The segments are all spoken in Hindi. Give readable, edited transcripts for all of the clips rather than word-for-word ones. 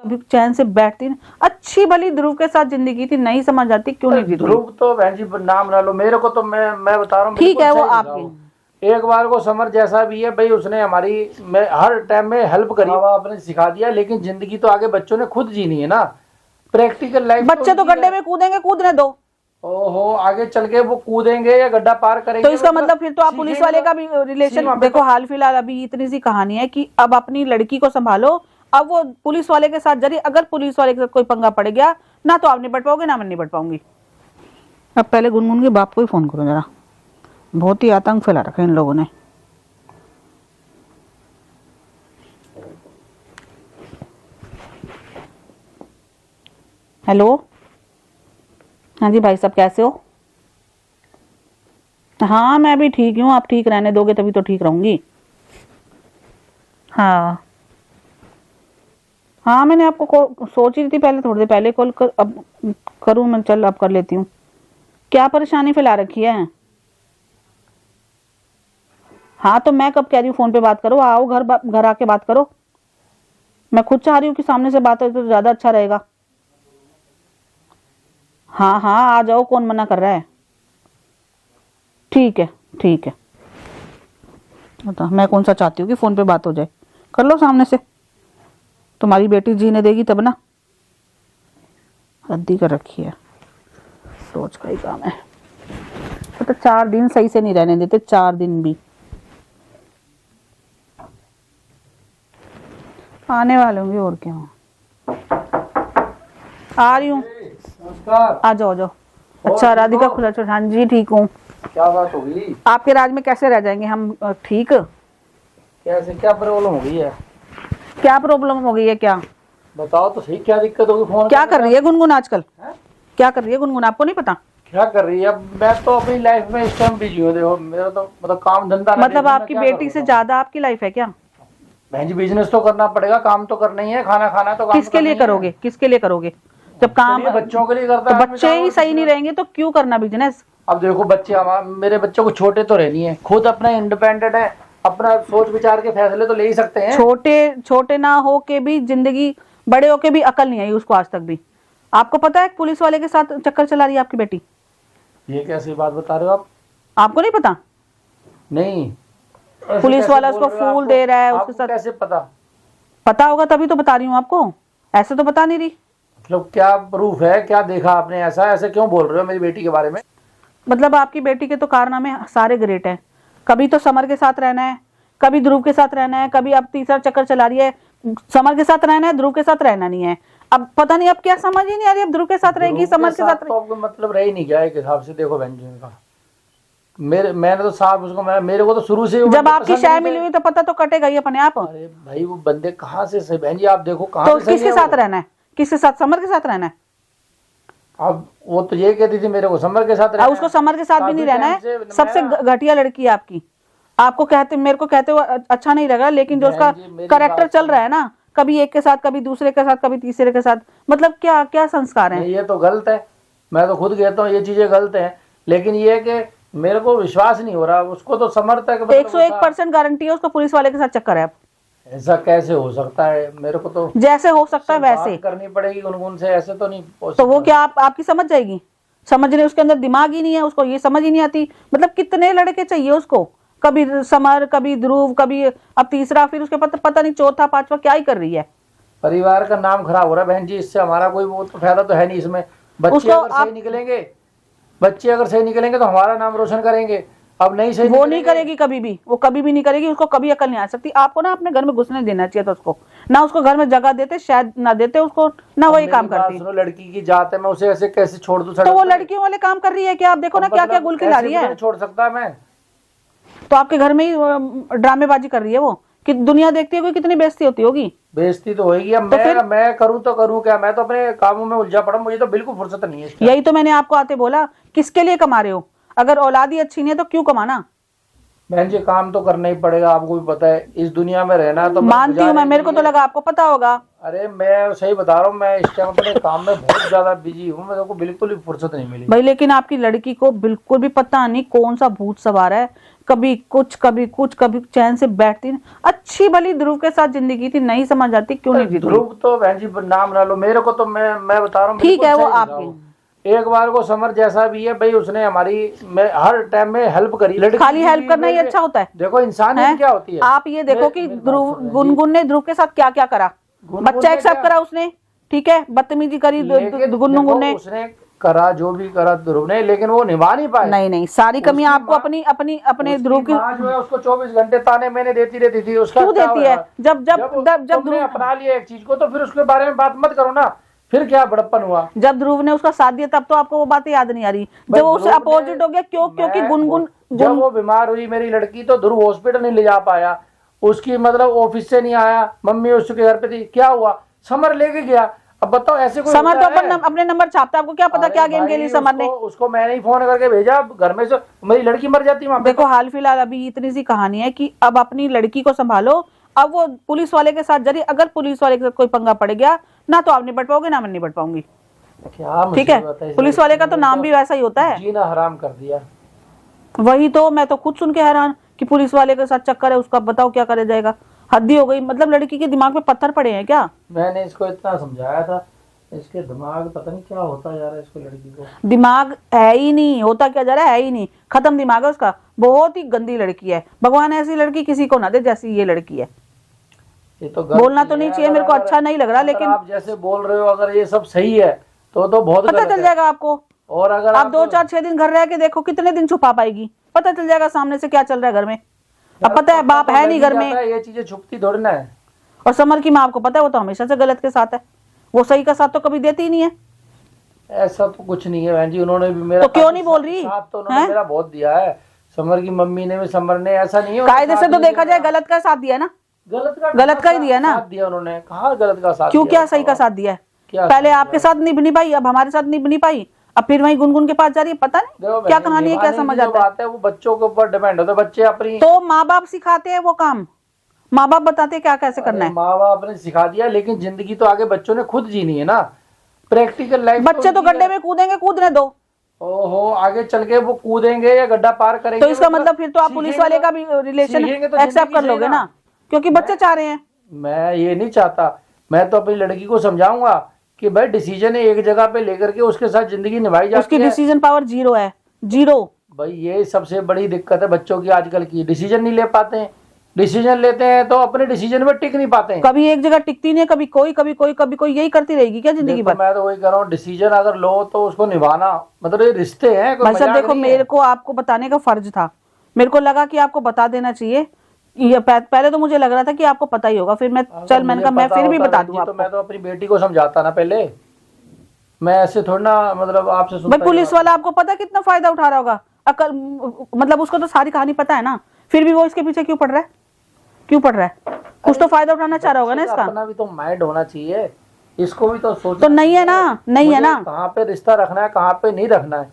भी चैन से बैठती, अच्छी भली ध्रुव के साथ जिंदगी थी, नहीं समझ आती क्यों नहीं जीती। ध्रुव तो बहन जी नाम ना लो, मेरे को तो मैं बता रहा हूँ, ठीक है वो आपकी। एक बार को समर जैसा भी है भाई, उसने हमारी हर टाइम में हेल्प करी, आपने सिखा दिया, लेकिन जिंदगी तो आगे बच्चों ने खुद जीनी है ना, प्रैक्टिकल लाइफ। बच्चे तो गड्ढे में कूदेंगे, कूदने दो। ओहो, आगे चल के वो कूदेंगे या गड्ढा पार करेंगे, तो इसका मतलब फिर तो आप पुलिस वाले का भी रिलेशन देखो। हाल फिलहाल अभी इतनी सी कहानी है कि अब अपनी लड़की को संभालो, अब वो पुलिस वाले के साथ जरी, अगर पुलिस वाले के साथ कोई पंगा पड़ गया ना तो आप निपट पाओगे ना मैं निपट पाऊंगी। अब पहले गुनगुन के बाप को ही फोन करो जरा, बहुत ही आतंक फैला रखा है इन लोगों ने। हेलो, हाँ जी भाई साहब कैसे हो? हाँ मैं भी ठीक हूँ, आप ठीक रहने दोगे तभी तो ठीक रहूंगी। हाँ हाँ मैंने आपको सोच ही थी पहले, थोड़ी देर पहले कॉल कर, अब करूँ मैं, चल अब कर लेती हूँ। क्या परेशानी फैला रखी है? हाँ तो मैं कब कह रही हूँ फोन पे बात करो, आओ घर आके बात करो। मैं खुद चाह रही हूँ कि सामने से बात हो तो ज्यादा अच्छा रहेगा। हाँ हाँ आ जाओ, कौन मना कर रहा है। ठीक है ठीक है। बता, मैं कौन सा चाहती हूँ कि फोन पे बात हो जाए, कर लो सामने से, तुम्हारी बेटी जीने देगी तब ना। हद्दी कर रखी है, रोज का ही काम है। तो 4 दिन सही से नहीं रहने देते, 4 दिन भी। आने वाले होंगे और क्या, आ रही हूँ। आ जाओ आ जाओ। अच्छा राधिका खुला छोड़, हाँ जी ठीक हूँ। क्या बात हो गई? आपके राज में कैसे रह जाएंगे हम, ठीक। कैसे, क्या प्रॉब्लम हो गई है? क्या प्रॉब्लम हो गई है क्या? बताओ तो सही, क्या दिक्कत होगी? फोन क्या कर रही है गुनगुन आजकल? क्या कर रही है गुनगुन, आपको नहीं पता? क्या कर रही है? अब मैं तो अपनी लाइफ में इस टाइम बिजी हूँ, देखो मेरा तो मतलब काम धंधा, मतलब आपकी बेटी से ज्यादा आपकी लाइफ है क्या? बहन जी बिजनेस तो करना पड़ेगा, काम तो करना ही है, खाना खाना तो काम किसके लिए करोगे, किसके लिए करोगे जब काम बच्चों के लिए करता तो है। बच्चे ही सही नहीं रहेंगे तो क्यों करना बिजनेस? अब देखो बच्चे, मेरे बच्चों को छोटे तो रहनी है, खुद अपना इंडिपेंडेंट है, अपना सोच विचार के फैसले तो ले ही सकते हैं। छोटे ना हो के भी जिंदगी, बड़े होके भी अकल नहीं आई उसको आज तक भी। आपको पता है पुलिस वाले के साथ चक्कर चला रही है आपकी बेटी? ये कैसी बात बता रहे हो आप? आपको नहीं पता? नहीं, पुलिस वाला उसको फूल दे रहा है, उसके साथ कैसे पता? पता होगा तभी तो बता रही हूँ आपको, ऐसे तो बता नहीं रही। मतलब क्या प्रूफ है, क्या देखा आपने ऐसा? ऐसे क्यों बोल रहे हो मेरी बेटी के बारे में? मतलब आपकी बेटी के तो कारनामे सारे ग्रेट हैं। कभी तो समर के साथ रहना है, कभी ध्रुव के साथ रहना है, कभी अब तीसरा चक्कर चला रही है, समर के साथ रहना है, ध्रुव के साथ रहना नहीं है। अब पता नहीं, अब क्या समझ ही नहीं आ रही, अब ध्रुव के साथ रहेगी समर के साथ तो मतलब रह ही नहीं गया एक हिसाब से। देखो बहन जी का मैंने तो साफ उसको, मेरे को तो शुरू से जब आपकी शाय मिली हुई तो पता तो कटेगा ही अपने आप। अरे भाई वो बंदे कहाँ से सही बहन जी, आप देखो कहाँ तो किसके साथ रहना है, किसके साथ? समर के साथ रहना है। अब वो तो ये कहती थी मेरे को समर के साथ रहना है। उसको समर के साथ भी नहीं रहना है, सबसे घटिया लड़की है आपकी। आपको कहते, मेरे को कहते हुए अच्छा नहीं लगा, लेकिन जो उसका करेक्टर चल रहा है ना, कभी एक के साथ, कभी दूसरे के साथ, कभी तीसरे के साथ, मतलब क्या क्या संस्कार हैं? ये तो गलत है, मैं तो खुद कहता हूँ ये चीजें गलत है, लेकिन ये है कि मेरे को विश्वास नहीं हो रहा। उसको तो समर्थक 101% गारंटी है उसको पुलिस वाले के साथ चक्कर है। ऐसा कैसे हो सकता है? मेरे को तो जैसे हो सकता है वैसे करनी पड़ेगी गुनगुन से, ऐसे तो नहीं। तो वो क्या आपकी समझ जाएगी? समझने उसके अंदर दिमाग ही नहीं है, उसको ये समझ ही नहीं आती। मतलब कितने लड़के चाहिए उसको, कभी समर, कभी ध्रुव, कभी अब तीसरा, फिर उसके पता नहीं चौथा पांचवा क्या ही कर रही है। परिवार का नाम खराब हो रहा है बहन जी, इससे हमारा कोई वो तो फायदा तो है नहीं इसमें। बच्चे अगर सही निकलेंगे तो हमारा नाम रोशन करेंगे। अब नहीं सही, वो नहीं करेगी कभी भी, वो कभी भी नहीं करेगी, उसको कभी अकल नहीं आ सकती। आपको ना अपने घर में घुसने देना चाहिए था उसको, ना उसको घर में जगह देते, शायद ना देते उसको, ना वही काम करती। सुनो, लड़की की जात है, मैं उसे ऐसे कैसे छोड़ दूं? तो वो लड़कियों वाले काम कर रही है क्या? आप देखो ना क्या क्या गुल खिला रही है। छोड़ सकता मैं? तो आपके घर में ही ड्रामेबाजी कर रही है वो, कि दुनिया देखती है, कितनी बेइज्जती होती होगी। बेइज्जती तो होगी। अब मैं करूं तो करूं क्या? मैं तो अपने कामों में उलझा पड़ा, मुझे तो बिल्कुल फुर्सत नहीं है। यही तो मैंने आपको आते बोला, किसके लिए कमा रहे हो? अगर औलाद ही अच्छी नहीं है तो क्यों कमाना? बहन जी काम तो करना ही पड़ेगा, आपको भी पता है, इस दुनिया में रहना तो मानती हूँ मैं, मेरे को तो लगा आपको पता होगा। अरे मैं सही बता रहा हूँ, मैं इस टाइम अपने काम में बहुत ज्यादा बिजी हूँ, मेरे को बिल्कुल भी फुर्सत नहीं मिली। भाई लेकिन आपकी लड़की को बिल्कुल भी पता नहीं कौन सा भूत सवार है, कभी कुछ कभी कुछ, कभी चैन से बैठती नहीं। अच्छी भली ध्रुव के साथ जिंदगी थी, नहीं समझ आती क्यों नहीं जीती। ध्रुव तो बहन जी नाम ना लो, मेरे को तो मैं बता रहा हूँ ठीक है, वो बिल्कुल सही आपकी बताओ। एक बार को समर जैसा भी है भाई, उसने हमारी मैं हर टाइम में हेल्प करी। लड़की खाली की हेल्प भी करना ही मेरे- अच्छा होता है। देखो इंसानियत क्या होती है। आप ये देखो कि मेरी बात ध्रुव सुनो जी। गुनगुन ने ध्रुव के साथ क्या क्या करा। गुनगुन बच्चा ने एक्सेप्ट क्या- करा उसने, ठीक है, बदतमीजी करी लेकिन गुनगुन देखो, ने। उसने करा जो भी करा ध्रुव ने, लेकिन वो निभा नहीं पाए। नहीं नहीं, सारी कमी उसकी आपको माँ- अपनी अपनी अपने ध्रुव की माँ जो है उसको 24 घंटे ताने मैंने देती रहती थी। उसका क्यों क्या देती हुआ? है? जब तुमने ध्रुव अपना लिया एक चीज को तो फिर उसके बारे में बात मत करो ना। फिर क्या बड़प्पन हुआ? जब ध्रुव ने उसका साथ दिया तब तो आपको वो बातें याद नहीं आ रही, भाई जब वो उससे ध्रुव ने- अपोजिट हो गया। क्योंकि गुनगुन जब वो बीमार हुई मेरी लड़की, तो ध्रुव हॉस्पिटल नहीं ले जा पाया, उसकी मतलब ऑफिस से नहीं आया, मम्मी उसके घर पे थी। क्या हुआ? समर लेके गया। अब बताओ ऐसे कोई समर तो होता है? अपने नंबर छापता है, आपको क्या पता अरे क्या गेम भाई, खेली समर ने। उसको मैंने ही फोन करके भेजा घर में से, मेरी लड़की मर जाती वहां पे। देखो हाल फिलहाल अभी इतनी सी कहानी है कि अब अपनी लड़की को संभालो। अब वो पुलिस वाले के साथ जरिए, अगर पुलिस वाले के साथ कोई पंगा पड़ गया ना, तो आप निपट पाओगे ना मैं निपट पाऊंगी। क्या ठीक है, मुसीबत इस पुलिस वाले का लड़की तो ने नाम भी वैसा ही होता है। जीना हराम कर दिया। वही तो, मैं तो खुद सुन के हैरान कि पुलिस वाले के साथ चक्कर है उसका, बताओ क्या करा जाएगा। हद ही हो गई, मतलब लड़की के दिमाग में पत्थर पड़े हैं क्या। मैंने इसको इतना समझाया था, इसके दिमाग पता नहीं क्या होता जा रहा है इसको, लड़की को दिमाग है ही नहीं, होता क्या जा रहा है ही नहीं, खत्म दिमाग है उसका। बहुत ही गंदी लड़की है, भगवान ऐसी लड़की किसी को ना दे जैसी ये लड़की है। ये तो गलत बोलना तो ही नहीं है। चाहिए, मेरे को अच्छा नहीं लग रहा, अगर लेकिन आप जैसे बोल रहे हो, अगर ये सब सही है तो बहुत पता गलत चल है। जाएगा आपको। और अगर आप 2 4 6 दिन घर रह के देखो, कितने दिन छुपा पाएगी, पता चल जाएगा सामने से क्या चल रहा है घर में। अब पता है बाप है नहीं घर में, ये चीजें छुपती थोड़ी ना है। और समर की माँ आपको पता है वो तो हमेशा से गलत के साथ है, वो सही का साथ तो कभी देती ही नहीं है। ऐसा तो कुछ नहीं है बहन जी, उन्होंने भी मेरा तो क्यों नहीं बोल रही? साथ तो उन्होंने हैं? मेरा बहुत दिया है। समर की मम्मी ने भी, समर ने, ऐसा नहीं है कायदे से तो देखा जाए गलत का साथ दिया है ना, गलत का ही दिया ना। साथ दिया उन्होंने, कहा गलत का साथ क्यों, दिया? क्या सही का साथ दिया है? क्या पहले साथ आपके साथ निभ नहीं पाई, अब हमारे साथ निभ नहीं पाई, अब फिर वही गुनगुन के पास जा रही है। पता नहीं देखो क्या बहन, कहानी है, क्या निभाने समझ की जो आता है। बात है वो बच्चों के ऊपर डिपेंड होता है। बच्चे अपनी तो माँ बाप सिखाते हैं वो काम, माँ बाप बताते हैं क्या कैसे करना है। माँ बाप ने सिखा दिया, लेकिन जिंदगी तो आगे बच्चों ने खुद जीनी है ना। प्रैक्टिकल लाइफ बच्चे तो गड्ढे में कूदेंगे, कूदने दो। ओहो, आगे चल के वो कूदेंगे या गड्ढा पार करेंगे, तो इसका मतलब फिर तो आप पुलिस वाले का भी रिलेशन सीखेंगे तो एक्सेप्ट जिंदगी कर से लोगे ना। ना, क्योंकि बच्चे चाह रहे हैं। मैं ये नहीं चाहता। मैं तो अपनी लड़की को समझाऊंगा कि भाई डिसीजन एक जगह पे लेकर के उसके साथ जिंदगी निभाई जाती उसकी है। डिसीजन पावर 0 है, 0। भाई ये सबसे बड़ी दिक्कत है बच्चों की आजकल की, डिसीजन नहीं ले पाते हैं। डिसीजन लेते हैं तो अपने डिसीजन में टिक नहीं पाते हैं। कभी एक जगह टिकती नहीं है, कभी कोई कभी कोई कभी कोई, यही करती रहेगी क्या जिंदगी देखो, भर। मैं तो वही कर रहा हूँ, डिसीजन अगर लो तो उसको निभाना, मतलब ये रिश्ते हैं, कोई भाई साहब मजाक देखो, नहीं है। मेरे को आपको बताने का फर्ज था, मेरे को लगा कि आपको बता देना चाहिए। ये पहले तो मुझे लग रहा था कि आपको पता ही होगा, फिर मैं अगर मैंने मुझे कहा मैं पता फिर भी होता बता बहन दूं जी, तो आपको। मैं तो अपनी बेटी को समझाता ना पहले। मैं ऐसे थोड़ी ना, मतलब आपसे सुनता भाई पुलिस वाला आपको पता कितना फायदा उठा रहा होगा, अकल, मतलब उसको तो सारी कहानी पता है ना, फिर भी वो इसके पीछे क्यों पड़ रहा है, क्यों पड़ रहा है? कुछ तो फायदा उठाना चाह रहा होगा ना इसका। अपना भी तो माइंड होना चाहिए, इसको भी तो सोचना तो नहीं है ना, नहीं है ना। कहाँ पे रिश्ता रखना है, कहाँ पे नहीं रखना है।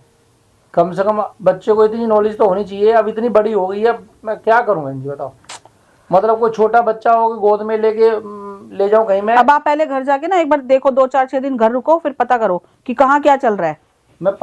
कम से कम बच्चे को इतनी नॉलेज तो होनी चाहिए। अब इतनी बड़ी हो गई है, मैं क्या करूँ बहन जी बताओ। मतलब कोई छोटा बच्चा हो गोद में लेके ले जाऊं कहीं मैं? अब आप पहले घर जाके ना एक बार देखो, 2 4 6 दिन घर रुको, फिर पता करो कि कहाँ क्या चल रहा है। मैं